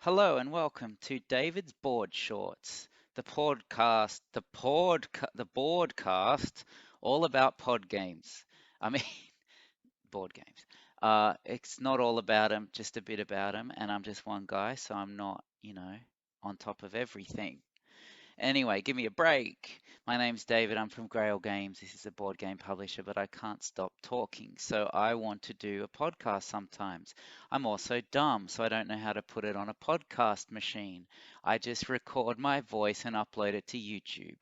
Hello and welcome to David's Board Shorts, the broadcast, all about pod games. I mean, board games. It's not all about them, just a bit about them, and I'm just one guy, so I'm not, on top of everything. Anyway, give me a break. My name's David. I'm from Grail Games. This is a board game publisher, but I can't stop talking. So I want to do a podcast sometimes. I'm also dumb, so I don't know how to put it on a podcast machine. I just record my voice and upload it to YouTube.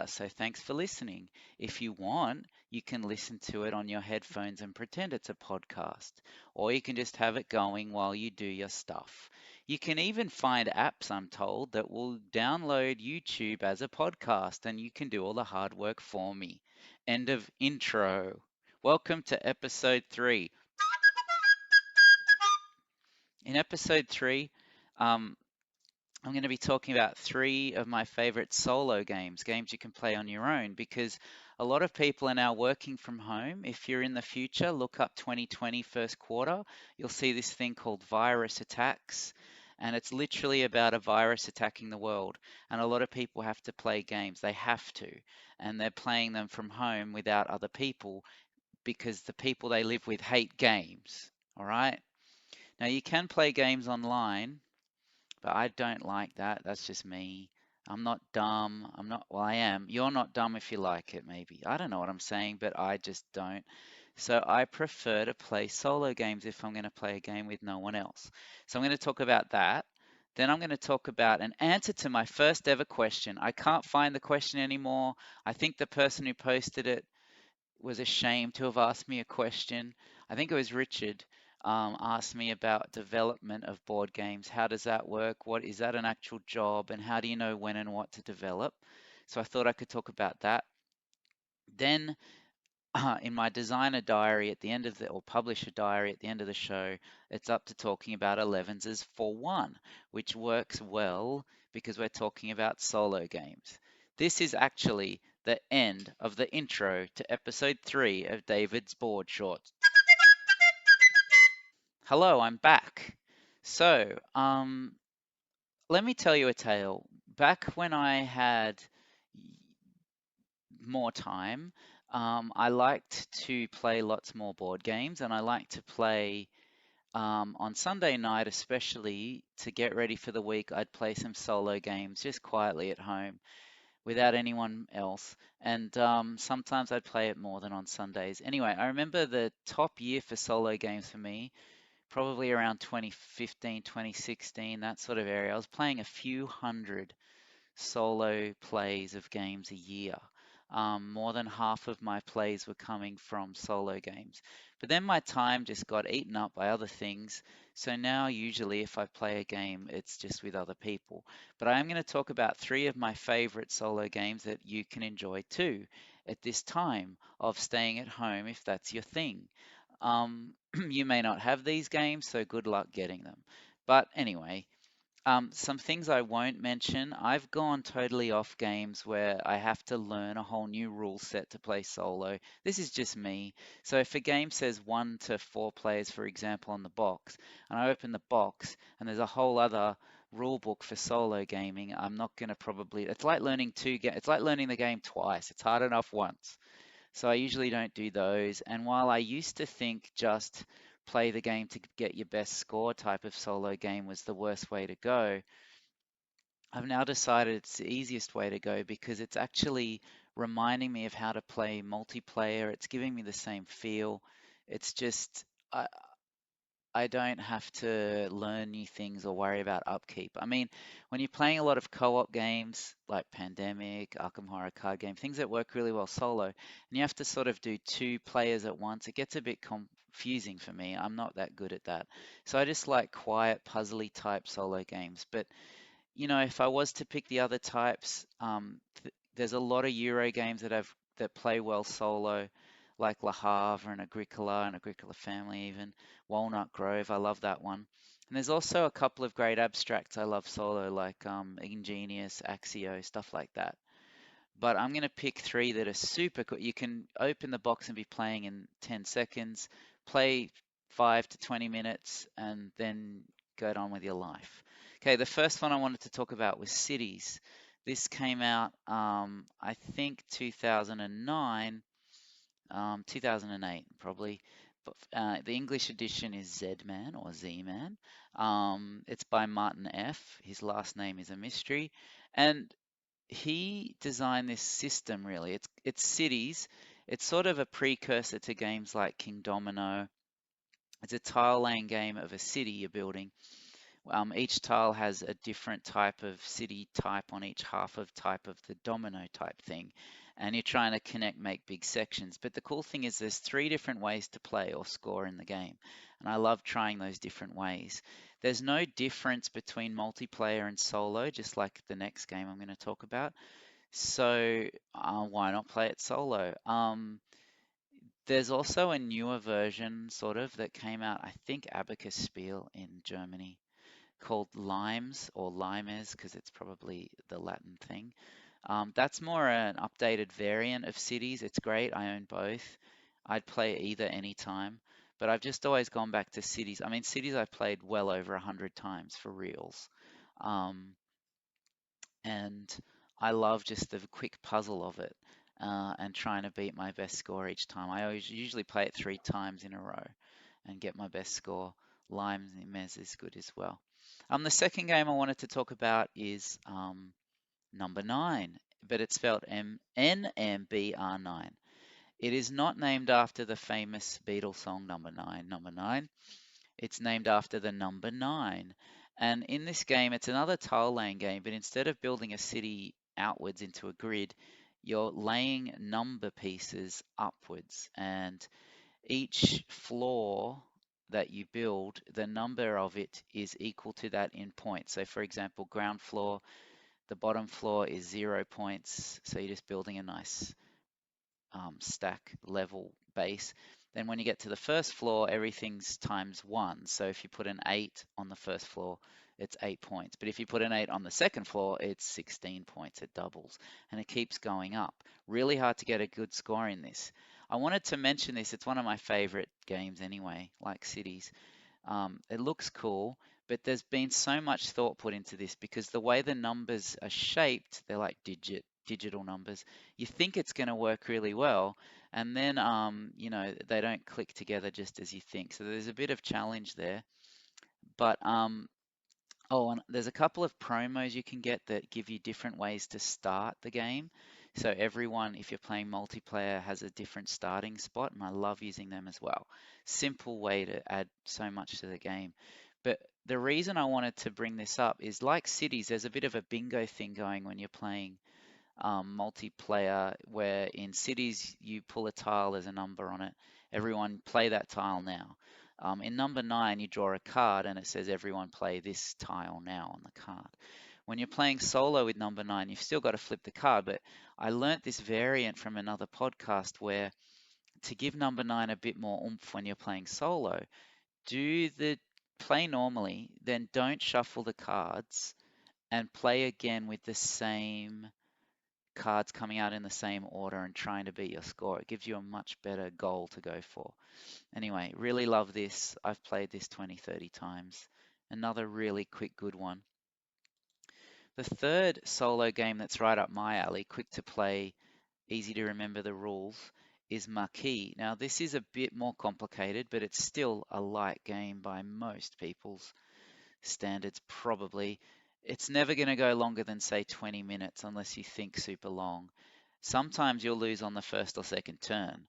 So thanks for listening. If you want, you can listen to it on your headphones and pretend it's a podcast, or you can just have it going while you do your stuff. You can even find apps, I'm told, that will download YouTube as a podcast, and you can do all the hard work for me. End of intro. Welcome to episode 3. In episode 3, um, I'm going to be talking about 3 of my favorite solo games, games you can play on your own, because a lot of people are now working from home. If you're in the future, look up 2020 first quarter. You'll see this thing called virus attacks, and it's literally about a virus attacking the world. And a lot of people have to play games. They have to, and they're playing them from home without other people because the people they live with hate games. All right? Now, you can play games online, but I don't like that. That's just me. I'm not dumb. I'm not, well, I am. You're not dumb if you like it, maybe. I don't know what I'm saying, but I just don't. So I prefer to play solo games if I'm going to play a game with no one else. So I'm going to talk about that. Then I'm going to talk about an answer to my first ever question. I can't find the question anymore. I think the person who posted it was ashamed to have asked me a question. I think it was Richard, asked me about development of board games. How does that work? What is that an actual job? And how do you know when and what to develop? So I thought I could talk about that. Then in my designer diary at the end of the, or publisher diary at the end of the show, it's up to talking about Elevenses for one, which works well because we're talking about solo games. This is actually the end of the intro to episode 3 of David's Board Shorts. Hello, I'm back. So, let me tell you a tale. Back when I had more time, I liked to play lots more board games, and I like to play on Sunday night, especially to get ready for the week. I'd play some solo games just quietly at home without anyone else, and sometimes I'd play it more than on Sundays. Anyway, I remember the top year for solo games for me, probably around 2015, 2016, that sort of area. I was playing a few hundred solo plays of games a year. More than half of my plays were coming from solo games. But then my time just got eaten up by other things. So now, usually, if I play a game, it's just with other people. But I am going to talk about 3 of my favorite solo games that you can enjoy too at this time of staying at home if that's your thing. You may not have these games, so good luck getting them. But anyway, some things I won't mention. I've gone totally off games where I have to learn a whole new rule set to play solo. This is just me. So if a game says 1 to 4 players, for example, on the box, and I open the box and there's a whole other rule book for solo gaming, I'm not going to probably. It's like learning it's like learning the game twice. It's hard enough once. So I usually don't do those. And while I used to think just play the game to get your best score type of solo game was the worst way to go, I've now decided it's the easiest way to go because it's actually reminding me of how to play multiplayer. It's giving me the same feel. It's just, I don't have to learn new things or worry about upkeep. I mean, when you're playing a lot of co-op games like Pandemic, Arkham Horror card game, things that work really well solo, and you have to sort of do 2 players at once, it gets a bit confusing for me. I'm not that good at that. So I just like quiet, puzzly type solo games. But if I was to pick the other types, there's a lot of Euro games that play well solo, like Le Havre and Agricola Family even, Walnut Grove. I love that one. And there's also a couple of great abstracts I love solo, like Ingenious, Axio, stuff like that. But I'm going to pick 3 that are super cool. You can open the box and be playing in 10 seconds, play 5 to 20 minutes, and then get on with your life. Okay, the first one I wanted to talk about was Cities. This came out, I think 2009, 2008 probably. But the English edition is Z-Man or Z-Man. It's by Martin F. His last name is a mystery, and he designed this system really. It's cities. It's sort of a precursor to games like King Domino. It's a tile laying game of a city you're building. Each tile has a different type of city type on each half of type of the domino type thing. And you're trying to connect, make big sections. But the cool thing is there's three different ways to play or score in the game. And I love trying those different ways. There's no difference between multiplayer and solo, just like the next game I'm going to talk about. So why not play it solo? There's also a newer version, sort of, that came out, I think Abacus Spiel in Germany, called Limes or Limes, because it's probably the Latin thing. That's more an updated variant of Cities. It's great. I own both. I'd play either anytime, but I've just always gone back to Cities. I mean, Cities I've played well over 100 times for reals. Um, and I love just the quick puzzle of it and trying to beat my best score each time. I always usually play it 3 times in a row and get my best score. Limes Mez is good as well. The second game I wanted to talk about is number nine, but it's spelled NMBR9. It is not named after the famous Beatles song Number Nine, Number Nine. It's named after the number nine. And in this game, it's another tile laying game, but instead of building a city outwards into a grid, you're laying number pieces upwards. And each floor that you build, the number of it is equal to that in points. So, for example, ground floor, the bottom floor is 0 points. So you're just building a nice stack level base. Then when you get to the first floor, everything's times one. So if you put an 8 on the first floor, it's 8 points. But if you put an 8 on the second floor, it's 16 points. It doubles and it keeps going up. Really hard to get a good score in this. I wanted to mention this. It's one of my favorite games anyway, like Cities. It looks cool, but there's been so much thought put into this because the way the numbers are shaped, they're like digital numbers. You think it's going to work really well, and then they don't click together just as you think. So there's a bit of challenge there. But oh, and there's a couple of promos you can get that give you different ways to start the game. So everyone, if you're playing multiplayer, has a different starting spot, and I love using them as well. Simple way to add so much to the game. But the reason I wanted to bring this up is like Cities, there's a bit of a bingo thing going when you're playing multiplayer, where in Cities you pull a tile, there's a number on it. Everyone play that tile now. In number nine, you draw a card and it says everyone play this tile now on the card. When you're playing solo with number nine, you've still got to flip the card. But I learnt this variant from another podcast where to give number nine a bit more oomph when you're playing solo, do the play normally, then don't shuffle the cards and play again with the same cards coming out in the same order and trying to beat your score. It gives you a much better goal to go for. Anyway, really love this. I've played this 20, 30 times. Another really quick, good one. The third solo game that's right up my alley, quick to play, easy to remember the rules, is Marquee. Now, this is a bit more complicated, but it's still a light game by most people's standards, probably. It's never going to go longer than, say, 20 minutes unless you think super long. Sometimes you'll lose on the first or second turn.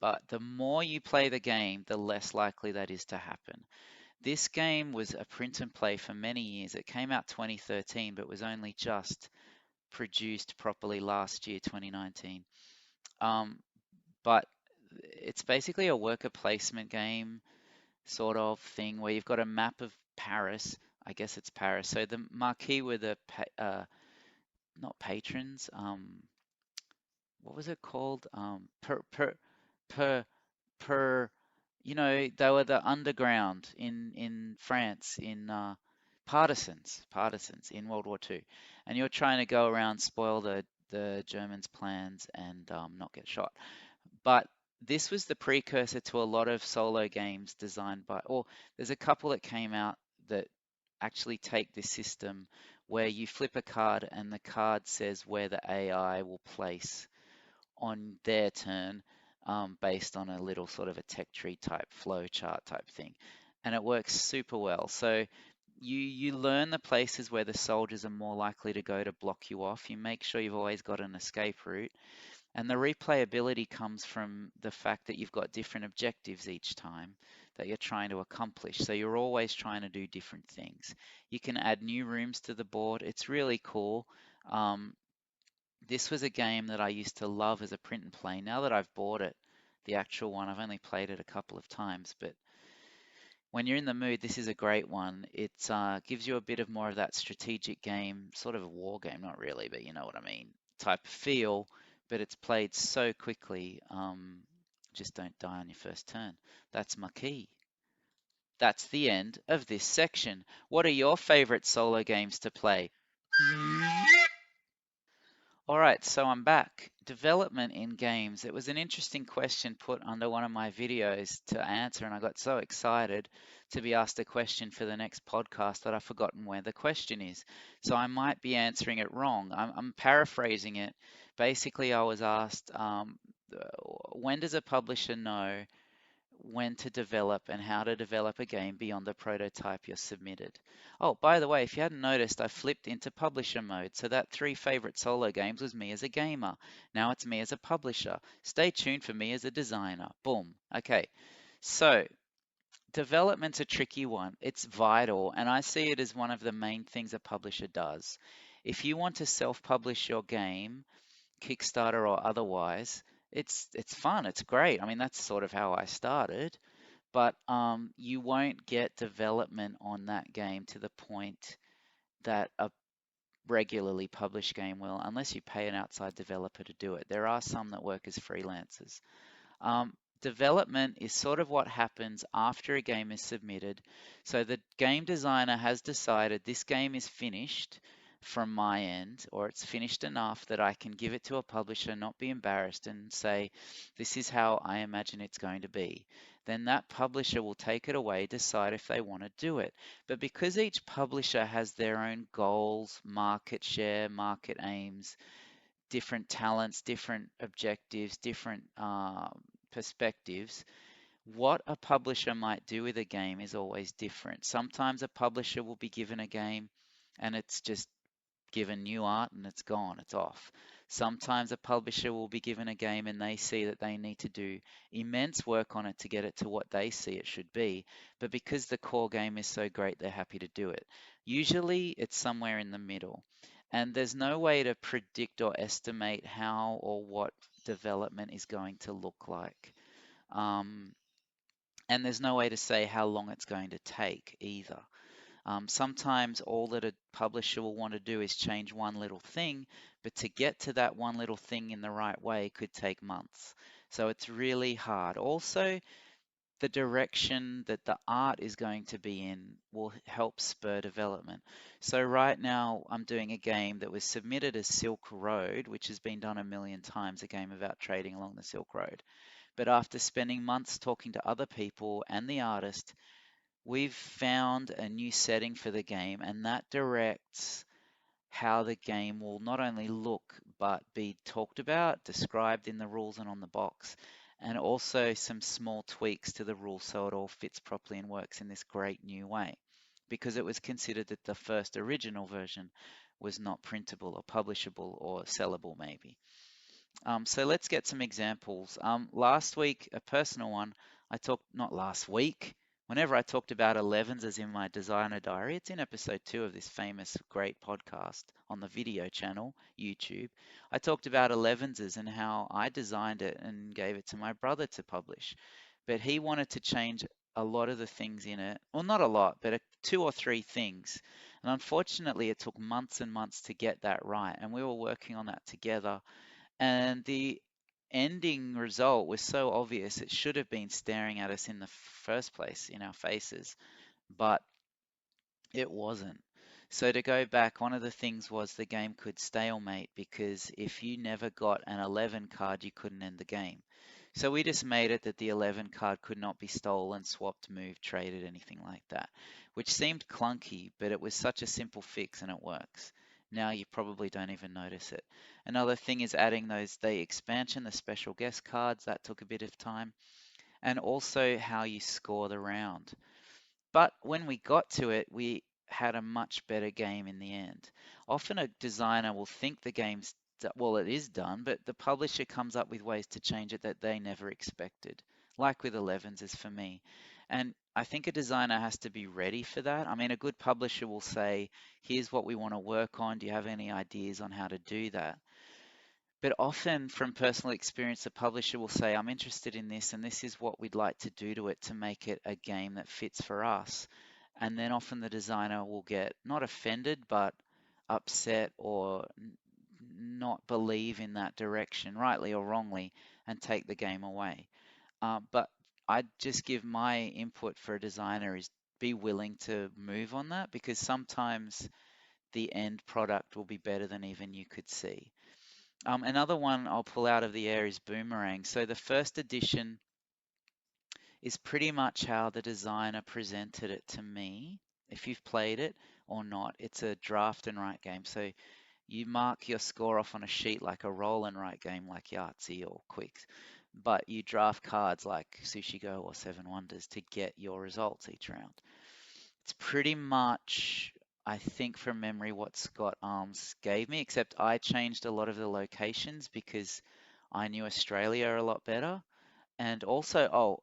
But the more you play the game, the less likely that is to happen. This game was a print and play for many years. It came out 2013, but was only just produced properly last year, 2019. Um, but it's basically a worker placement game sort of thing where you've got a map of Paris. I guess it's Paris. So the marquee were the not patrons. What was it called? Per per. They were the underground in France in partisans in World War II, and you're trying to go around spoil the Germans' plans and not get shot. But this was the precursor to a lot of solo games designed by, or there's a couple that came out that actually take this system where you flip a card and the card says where the AI will place on their turn, based on a little sort of a tech tree type flow chart type thing. And it works super well. So you learn the places where the soldiers are more likely to go to block you off. You make sure you've always got an escape route. And the replayability comes from the fact that you've got different objectives each time that you're trying to accomplish. So you're always trying to do different things. You can add new rooms to the board. It's really cool. Um, this was a game that I used to love as a print and play. Now that I've bought it, the actual one, I've only played it a couple of times, but when you're in the mood, this is a great one. It gives you a bit of more of that strategic game, sort of a war game, not really, but you know what I mean, type feel, but it's played so quickly. Just don't die on your first turn. That's my key. That's the end of this section. What are your favorite solo games to play? All right, so I'm back. Development in games. It was an interesting question put under one of my videos to answer, and I got so excited to be asked a question for the next podcast that I've forgotten where the question is. So I might be answering it wrong. I'm paraphrasing it. Basically, I was asked, when does a publisher know when to develop and how to develop a game beyond the prototype you're submitted. Oh, by the way, if you hadn't noticed, I flipped into publisher mode. So that three favorite solo games was me as a gamer. Now it's me as a publisher. Stay tuned for me as a designer. Boom. Okay. So development's a tricky one. It's vital, and I see it as one of the main things a publisher does. If you want to self-publish your game, Kickstarter or otherwise, it's fun. It's great. I mean, that's sort of how I started, but you won't get development on that game to the point that a regularly published game will, unless you pay an outside developer to do it. There are some that work as freelancers. Um, Development is sort of what happens after a game is submitted. So the game designer has decided this game is finished from my end, or it's finished enough that I can give it to a publisher, not be embarrassed, and say, this is how I imagine it's going to be. Then that publisher will take it away, decide if they want to do it. But because each publisher has their own goals, market share, market aims, different talents, different objectives, different perspectives, what a publisher might do with a game is always different. Sometimes a publisher will be given a game and it's just given new art and it's gone, it's off. Sometimes a publisher will be given a game and they see that they need to do immense work on it to get it to what they see it should be. But because the core game is so great, they're happy to do it. Usually it's somewhere in the middle. And there's no way to predict or estimate how or what development is going to look like. Um, and there's no way to say how long it's going to take either. Sometimes all that a publisher will want to do is change one little thing, but to get to that one little thing in the right way could take months. So it's really hard. Also, the direction that the art is going to be in will help spur development. So right now I'm doing a game that was submitted as Silk Road, which has been done a million times, a game about trading along the Silk Road. But after spending months talking to other people and the artist, we've found a new setting for the game, and that directs how the game will not only look but be talked about, described in the rules and on the box, and also some small tweaks to the rules so it all fits properly and works in this great new way. Because it was considered that the first original version was not printable or publishable or sellable, maybe. So let's get some examples. Last week, a personal one, I talked, not last week, whenever I talked about Elevenses in my designer diary, it's in episode 2 of this famous, great podcast on the video channel, YouTube. I talked about Elevenses and how I designed it and gave it to my brother to publish. But he wanted to change a lot of the things in it, well, not a lot, but two or three things. And unfortunately, it took months and months to get that right. And we were working on that together, and the ending result was so obvious, it should have been staring at us in the first place, in our faces, but it wasn't. So to go back, one of the things was the game could stalemate because if you never got an 11 card, you couldn't end the game. So we just made it that the 11 card could not be stolen, swapped, moved, traded, anything like that, which seemed clunky, but it was such a simple fix and it works. Now you probably don't even notice it. Another thing is adding the expansion, the special guest cards. That took a bit of time, and also how you score the round. But when we got to it, we had a much better game in the end. Often a designer will think the game's, well, it is done, but the publisher comes up with ways to change it that they never expected, like with Elevenses for me. And I think a designer has to be ready for that. I mean, a good publisher will say, here's what we want to work on. Do you have any ideas on how to do that? But often, from personal experience, the publisher will say, I'm interested in this, and this is what we'd like to do to it to make it a game that fits for us. And then often the designer will get not offended, but upset or not believe in that direction, rightly or wrongly, and take the game away. But I'd just give my input for a designer is be willing to move on that because sometimes the end product will be better than even you could see. Another one I'll pull out of the air is Boomerang. So the first edition is pretty much how the designer presented it to me. If you've played it or not, it's a draft and write game. So you mark your score off on a sheet like a roll and write game like Yahtzee or Quicks, but you draft cards like Sushi Go or Seven Wonders to get your results each round. It's pretty much, I think from memory, what Scott Arms gave me, except I changed a lot of the locations because I knew Australia a lot better. And also,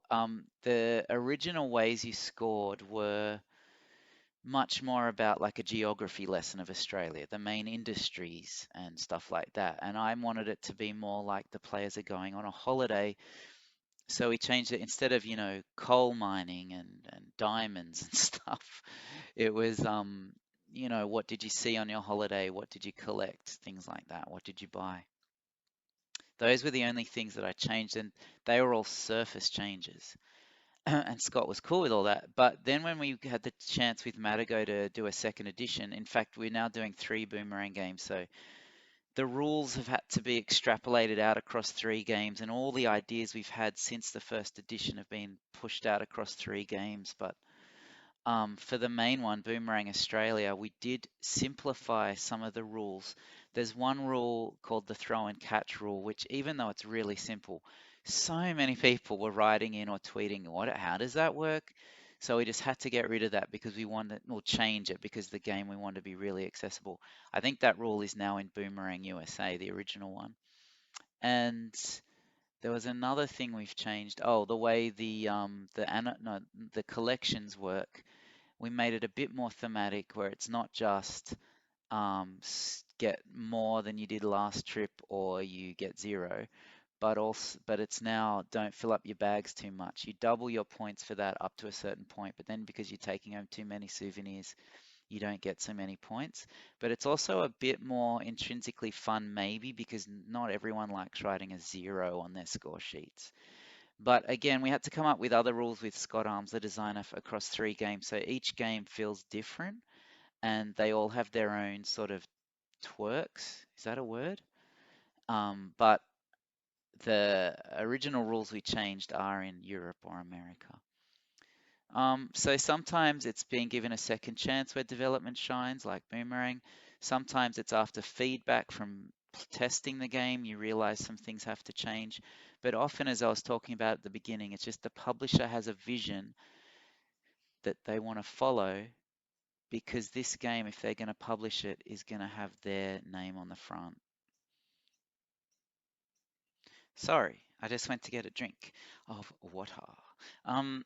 the original ways you scored were much more about like a geography lesson of Australia, the main industries and stuff like that. And I wanted it to be more like the players are going on a holiday, so we changed it instead of, coal mining and diamonds and stuff. It was, what did you see on your holiday? What did you collect? Things like that. What did you buy? Those were the only things that I changed, and they were all surface changes. And Scott was cool with all that. But then when we had the chance with Matago to do a second edition, in fact, we're now doing three Boomerang games. So the rules have had to be extrapolated out across three games, and all the ideas we've had since the first edition have been pushed out across three games. But for the main one, Boomerang Australia, we did simplify some of the rules. There's one rule called the throw and catch rule, which even though it's really simple, so many people were writing in or tweeting, how does that work? So we just had to get rid of that because we wanted, or change it because the game we wanted to be really accessible. I think that rule is now in Boomerang USA, the original one. And there was another thing we've changed. Oh, the way the collections work, we made it a bit more thematic where it's not just get more than you did last trip or you get zero, but it's now don't fill up your bags too much. You double your points for that up to a certain point, but then because you're taking home too many souvenirs, you don't get so many points. But it's also a bit more intrinsically fun, maybe because not everyone likes writing a zero on their score sheets. But again, we had to come up with other rules with Scott Arms, the designer, across three games. So each game feels different and they all have their own sort of twerks. Is that a word? But the original rules we changed are in Europe or America. So sometimes it's being given a second chance where development shines, like Boomerang. Sometimes it's after feedback from testing the game, you realize some things have to change. But often, as I was talking about at the beginning, it's just the publisher has a vision that they want to follow because this game, if they're going to publish it, is going to have their name on the front. Sorry, I just went to get a drink of water. Um,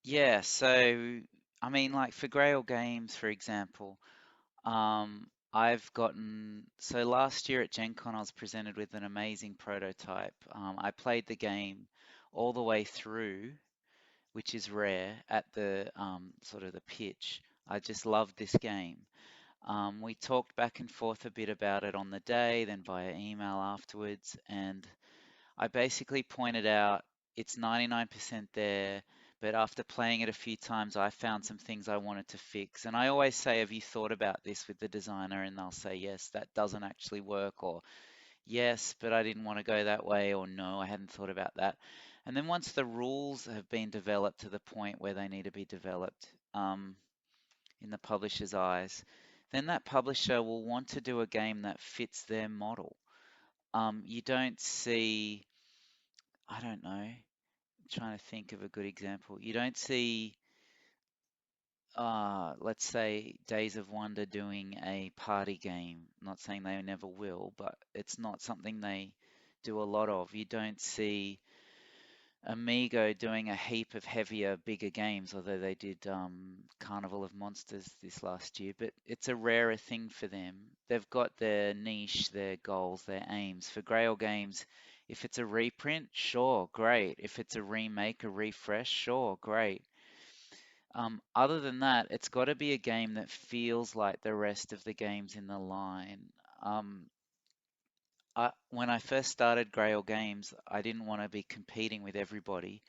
yeah, so I mean, like for Grail games, for example, I've gotten so last year at Gen Con, I was presented with an amazing prototype. I played the game all the way through, which is rare at the sort of the pitch. I just loved this game. We talked back and forth a bit about it on the day, then via email afterwards, and I basically pointed out it's 99% there, but after playing it a few times, I found some things I wanted to fix. And I always say, have you thought about this with the designer? And they'll say, yes, that doesn't actually work, or yes, but I didn't want to go that way, or no, I hadn't thought about that. And then once the rules have been developed to the point where they need to be developed, in the publisher's eyes, then that publisher will want to do a game that fits their model. You don't see, I don't know, trying to think of a good example. You don't see, let's say, Days of Wonder doing a party game. Not saying they never will, but it's not something they do a lot of. You don't see Amigo doing a heap of heavier, bigger games, although they did Carnival of Monsters this last year, but it's a rarer thing for them. They've got their niche, their goals, their aims. For Grail games, if it's a reprint, sure, great. If it's a remake, a refresh, sure, great. Other than that, it's got to be a game that feels like the rest of the games in the line. Um, when I first started Grail Games, I didn't want to be competing with everybody,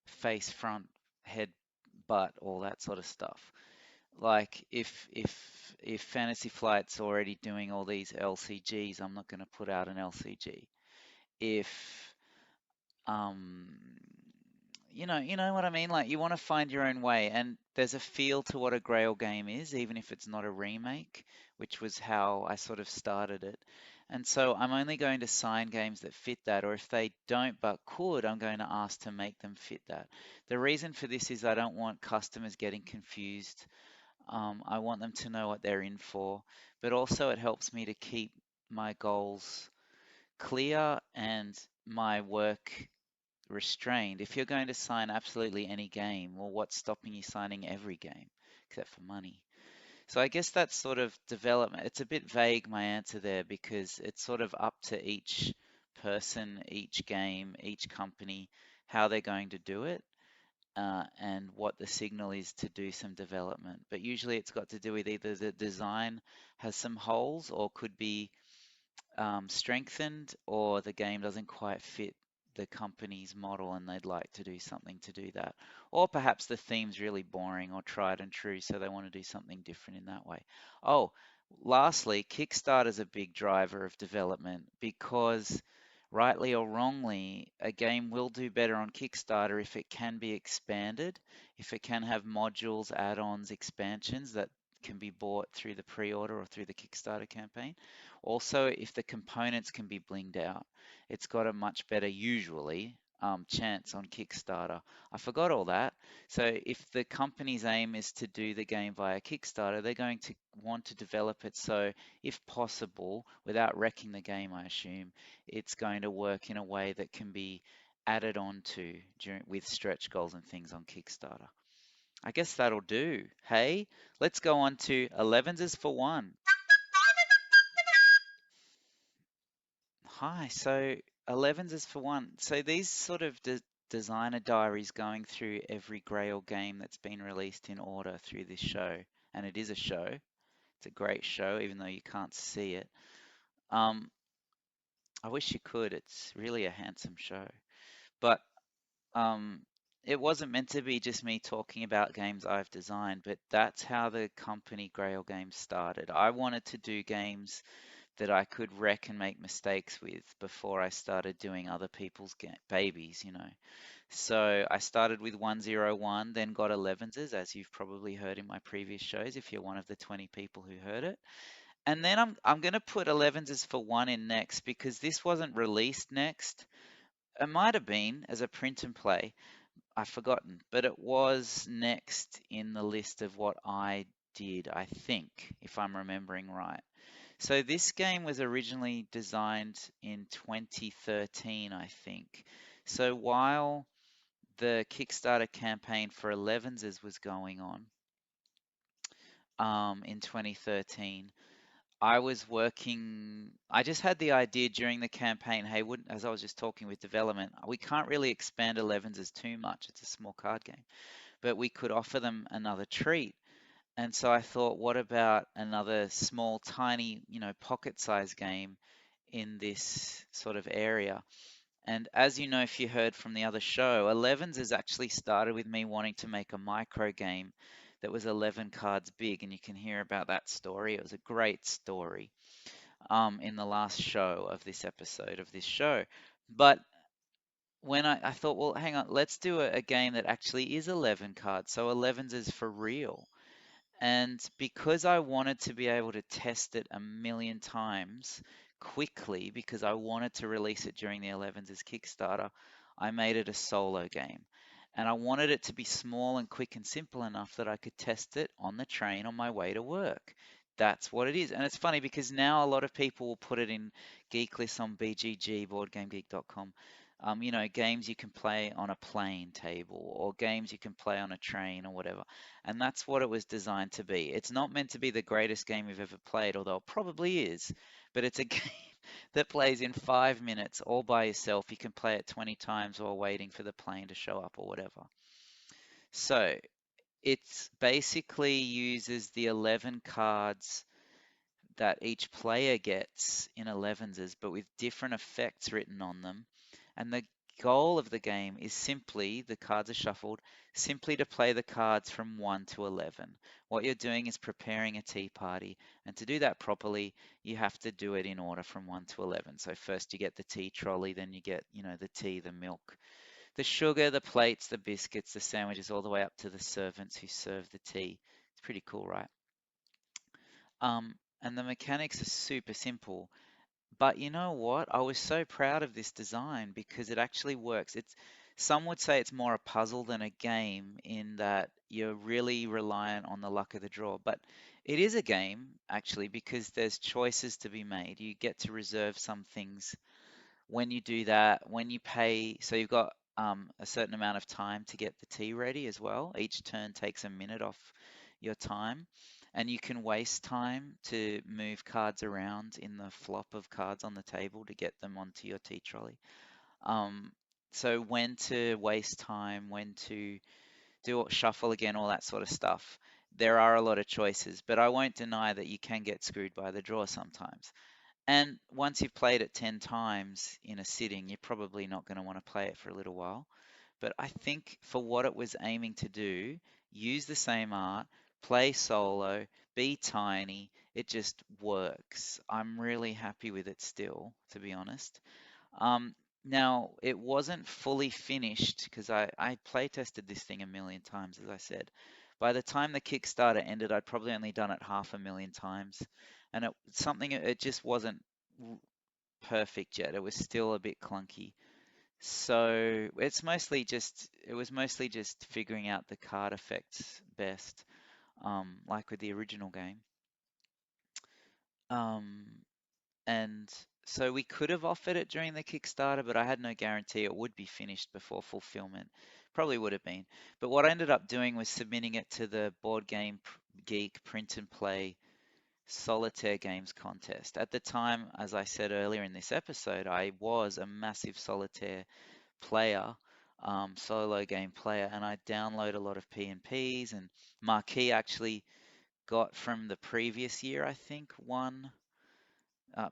face, front, head, butt, all that sort of stuff. Like if Fantasy Flight's already doing all these LCGs, I'm not going to put out an LCG. If um you know what I mean? Like you want to find your own way, and there's a feel to what a Grail game is, even if it's not a remake, which was how I sort of started it. And so I'm only going to sign games that fit that, or if they don't but could, I'm going to ask to make them fit that. The reason for this is I don't want customers getting confused. I want them to know what they're in for, but also it helps me to keep my goals clear and my work restrained. If you're going to sign absolutely any game, well, what's stopping you signing every game except for money? So I guess that's sort of development. It's a bit vague, my answer there, because it's sort of up to each person, each game, each company, how they're going to do it, and what the signal is to do some development. But usually it's got to do with either the design has some holes or could be strengthened, or the game doesn't quite fit the company's model and they'd like to do something to do that. Or perhaps the theme's really boring or tried and true, so they want to do something different in that way. Oh, lastly, Kickstarter's a big driver of development because, rightly or wrongly, a game will do better on Kickstarter if it can be expanded, if it can have modules, add-ons, expansions that can be bought through the pre-order or through the Kickstarter campaign. Also, if the components can be blinged out, it's got a much better, usually, chance on Kickstarter. I forgot all that. So if the company's aim is to do the game via Kickstarter, they're going to want to develop it so, if possible, without wrecking the game, I assume, it's going to work in a way that can be added on to during, with stretch goals and things on Kickstarter. I guess that'll do. Hey, let's go on to Elevenses for one. Hi, so Elevens is for one. So these sort of designer diaries going through every Grail game that's been released in order through this show, and it is a show. It's a great show, even though you can't see it. Um, I wish you could. It's really a handsome show, but um, it wasn't meant to be just me talking about games I've designed, but that's how the company Grail Games started. I wanted to do games that I could wreck and make mistakes with before I started doing other people's babies, you know. So I started with 101, then got Elevenses, as you've probably heard in my previous shows, if you're one of the 20 people who heard it. And then I'm gonna put Elevenses for one in next because this wasn't released next. It might have been as a print and play. I've forgotten, but it was next in the list of what I did, I think, if I'm remembering right. So this game was originally designed in 2013, I think. So while the Kickstarter campaign for Elevenses was going on in 2013, I was working. I just had the idea during the campaign, hey, wouldn't, as I was just talking with development, we can't really expand Elevenses too much. It's a small card game, but we could offer them another treat. And so I thought, what about another small, tiny, pocket-sized game in this sort of area? And as you know, if you heard from the other show, Elevens has actually started with me wanting to make a micro game that was 11 cards big, and you can hear about that story. It was a great story. in the last show of this episode of this show. But when I thought, well, hang on, let's do a game that actually is 11 cards. So 11s is for real. And because I wanted to be able to test it a million times quickly, because I wanted to release it during the 11s as Kickstarter, I made it a solo game. And I wanted it to be small and quick and simple enough that I could test it on the train on my way to work. That's what it is. And it's funny because now a lot of people will put it in geek lists on BGG, boardgamegeek.com. Games you can play on a plane table or games you can play on a train or whatever. And that's what it was designed to be. It's not meant to be the greatest game you've ever played, although it probably is, but it's a game that plays in 5 minutes all by yourself. You can play it 20 times while waiting for the plane to show up or whatever. So it's basically uses the 11 cards that each player gets in Elevenses, but with different effects written on them. And the goal of the game is simply, the cards are shuffled, simply to play the cards from 1 to 11. What you're doing is preparing a tea party, and to do that properly, you have to do it in order from 1 to 11. So first you get the tea trolley, then you get, the tea, the milk, the sugar, the plates, the biscuits, the sandwiches, all the way up to the servants who serve the tea. It's pretty cool, right? And the mechanics are super simple. But you know what? I was so proud of this design because it actually works. Some would say it's more a puzzle than a game in that you're really reliant on the luck of the draw. But it is a game actually because there's choices to be made. You get to reserve some things when you do that, when you pay, so you've got a certain amount of time to get the tea ready as well. Each turn takes a minute off your time, and you can waste time to move cards around in the flop of cards on the table to get them onto your tea trolley. Um, so when to waste time, when to shuffle again, all that sort of stuff. There are a lot of choices, but I won't deny that you can get screwed by the draw sometimes. And once you've played it 10 times in a sitting, you're probably not going to want to play it for a little while. But I think for what it was aiming to do, use the same art, play solo, be tiny, it just works. I'm really happy with it still, to be honest. Um, Now, it wasn't fully finished because I play tested this thing a million times, as I said. By the time the Kickstarter ended, I'd probably only done it half a million times, and it just wasn't r- perfect yet. It was still a bit clunky. So it was mostly just figuring out the card effects best, like with the original game. Um, And so we could have offered it during the Kickstarter, but I had no guarantee it would be finished before fulfillment. Probably would have been. But what I ended up doing was submitting it to the Board Game Geek Print and Play Solitaire Games contest. At the time, as I said earlier in this episode, I was a massive solitaire player, solo game player, and I download a lot of P&Ps, and Marquee actually got from the previous year, I think,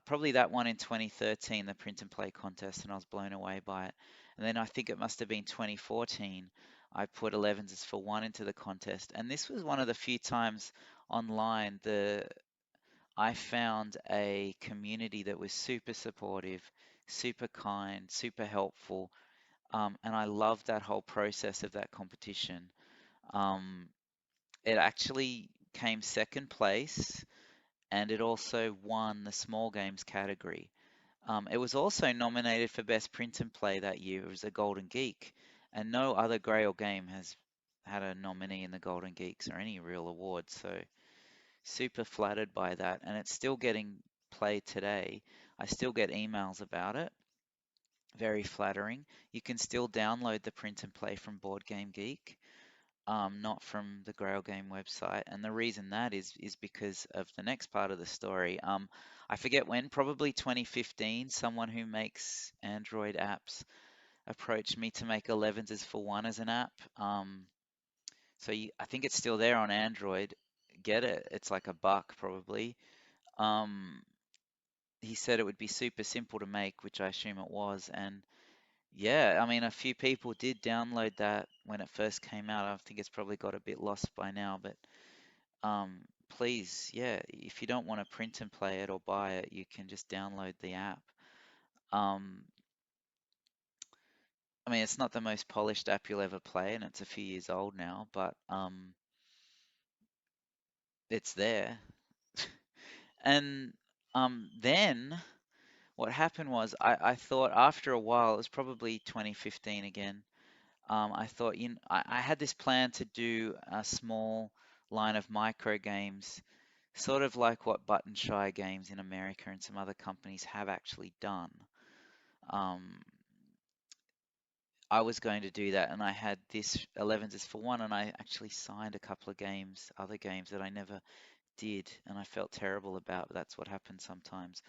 probably that one in 2013, the print and play contest, and I was blown away by it. And then I think it must have been 2014, I put 11s for one into the contest. And this was one of the few times online I found a community that was super supportive, super kind, super helpful. And I loved that whole process of that competition. Um, it actually came second place, and it also won the small games category. It was also nominated for Best Print and Play that year. It was a Golden Geek, and no other Grail game has had a nominee in the Golden Geeks or any real award. So super flattered by that, and it's still getting played today. I still get emails about it. Very flattering. You can still download the print and play from Board Game Geek, not from the Grail Game website. And the reason that is because of the next part of the story. I forget when, probably 2015, someone who makes Android apps approached me to make 11s for one as an app. I think it's still there on Android. Get it? It's like $1 probably. Um, he said it would be super simple to make, which I assume it was, and yeah, I mean, a few people did download that when it first came out. I think it's probably got a bit lost by now, but please, yeah, if you don't want to print and play it or buy it, you can just download the app. Um, I mean, it's not the most polished app you'll ever play, and it's a few years old now, but it's there. And then what happened was I thought after a while, it was probably 2015 again. I thought, I had this plan to do a small line of micro games, sort of like what Button Shy Games in America and some other companies have actually done. Um, I was going to do that, and I had this Elevenses for one, and I actually signed a couple of games, other games that I never did, and I felt terrible about. But that's what happens sometimes.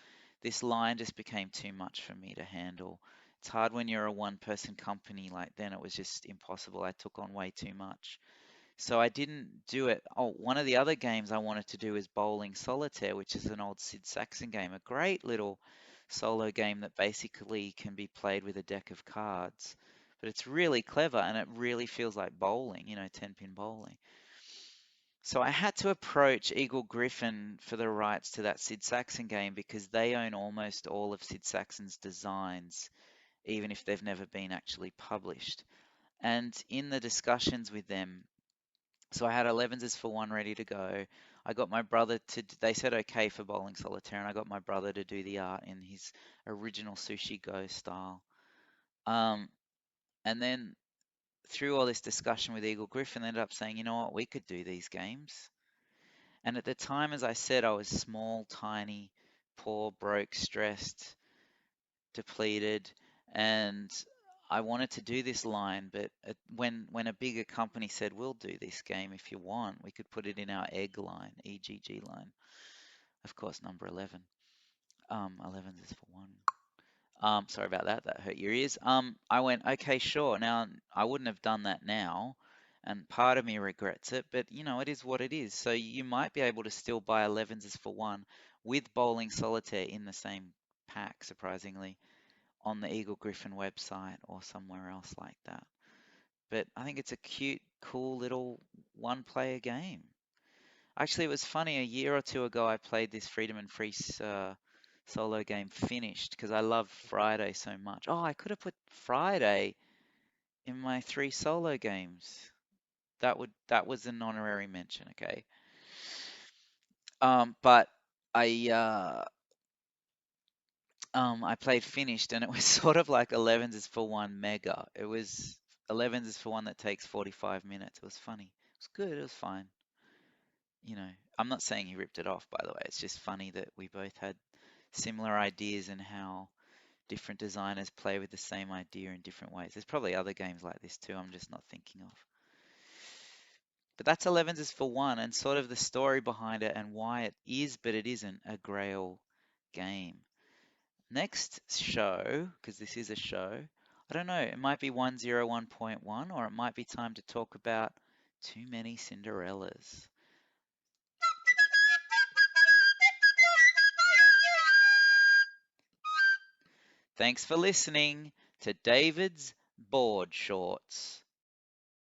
This line just became too much for me to handle. It's hard when you're a one-person company. Like then, it was just impossible. I took on way too much. So I didn't do it. Oh, one of the other games I wanted to do is Bowling Solitaire, which is an old Sid Saxon game, a great little solo game that basically can be played with a deck of cards. But it's really clever and it really feels like bowling, 10-pin bowling. So I had to approach Eagle Griffin for the rights to that Sid Saxon game because they own almost all of Sid Saxon's designs, even if they've never been actually published. And in the discussions with them, so I had Elevenses for one ready to go. I got my brother to, they said okay for Bowling Solitaire, and I got my brother to do the art in his original Sushi Go style. Um, and then through all this discussion with Eagle Griffin, they ended up saying, you know what, we could do these games. And at the time, as I said, I was small, tiny, poor, broke, stressed, depleted, and I wanted to do this line, but when a bigger company said, "We'll do this game if you want, we could put it in our egg line, EGG line." Of course, number 11. 11 is for one. Sorry about that. That hurt your ears. I went, okay, sure. Now, I wouldn't have done that now, and part of me regrets it, but it is what it is. So you might be able to still buy 11s for one with Bowling Solitaire in the same pack, surprisingly, on the Eagle Griffin website or somewhere else like that. But I think it's a cute, cool little one-player game. Actually, it was funny. A year or two ago, I played this Freedom and Free solo game finished because I love Friday so much. Oh, I could have put Friday in my 3 solo games. That was an honorary mention, okay. But I played finished and it was sort of like 11s is for one mega. It was 11s is for one that takes 45 minutes. It was funny. It was good. It was fine. You know, I'm not saying he ripped it off, by the way. It's just funny that we both had similar ideas and how different designers play with the same idea in different ways. There's probably other games like this too, I'm just not thinking of. But that's 11s is for one, and sort of the story behind it and why it is, but it isn't a Grail game. Next show, because this is a show, I don't know, it might be 101.1 or it might be time to talk about Too Many Cinderellas. Thanks for listening to David's Board Shorts.